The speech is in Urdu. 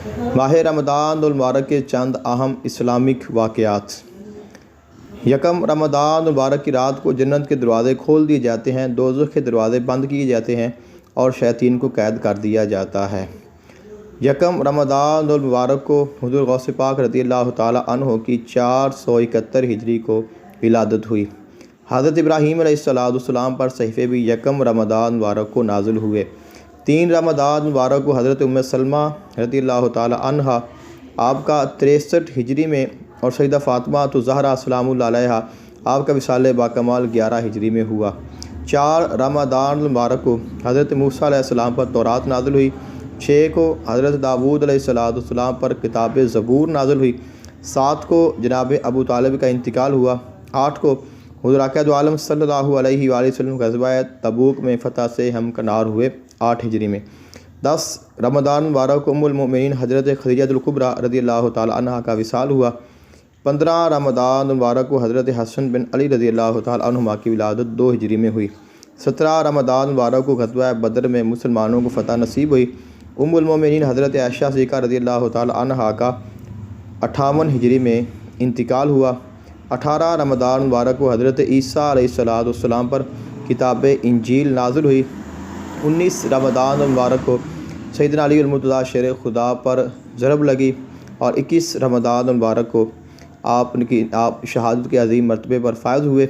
ماہ رمضان المبارک کے چند اہم اسلامک واقعات۔ یکم رمضان المبارک کی رات کو جنت کے دروازے کھول دیے جاتے ہیں، دوزخ کے دروازے بند کیے جاتے ہیں اور شیاطین کو قید کر دیا جاتا ہے۔ یکم رمضان المبارک کو حضور غوث پاک رضی اللہ تعالیٰ عنہ کی 471 ہجری کو ولادت ہوئی۔ حضرت ابراہیم علیہ السلام پر صحیفے بھی یکم رمضان مبارک کو نازل ہوئے۔ 3 رمضان مبارک کو حضرت ام سلمہ رضی اللہ تعالیٰ عنہ آپ کا 63 ہجری میں اور سیدہ فاطمہ الزہرا سلام اللہ علیہا آپ کا وصال باکمال 11 ہجری میں ہوا۔ 4 رمضان مبارک کو حضرت موسیٰ علیہ السلام پر تورات نازل ہوئی۔ 6 کو حضرت داؤد علیہ السلام پر کتاب زبور نازل ہوئی۔ 7 کو جناب ابو طالب کا انتقال ہوا۔ 8 کو حضور آقا دو عالم صلی اللہ علیہ وآلہ وسلم غزوہ تبوک میں فتح سے ہمکنار ہوئے 8 ہجری میں۔ 10 رمضان مبارک کو ام المؤمنین حضرت خدیجہ الکبریٰ رضی اللہ تعالیٰ عنہ کا وصال ہوا۔ 15 رمضان مبارک کو حضرت حسن بن علی رضی اللہ تعالیٰ عنہما کی ولادت 2 ہجری میں ہوئی۔ 17 رمضان مبارک کو غزوہ بدر میں مسلمانوں کو فتح نصیب ہوئی۔ ام المؤمنین حضرت عائشہ صدیقہ رضی اللہ تعالیٰ عنہا کا 58 ہجری میں انتقال ہوا۔ 18 رمضان مبارک کو حضرت عیسیٰ علیہ السلام پر کتاب انجیل نازل ہوئی۔ 19 رمضان مبارک کو سیدنا علی المرتضیٰ شیر خدا پر ضرب لگی اور 21 رمضان مبارک کو آپ شہادت کے عظیم مرتبے پر فائز ہوئے۔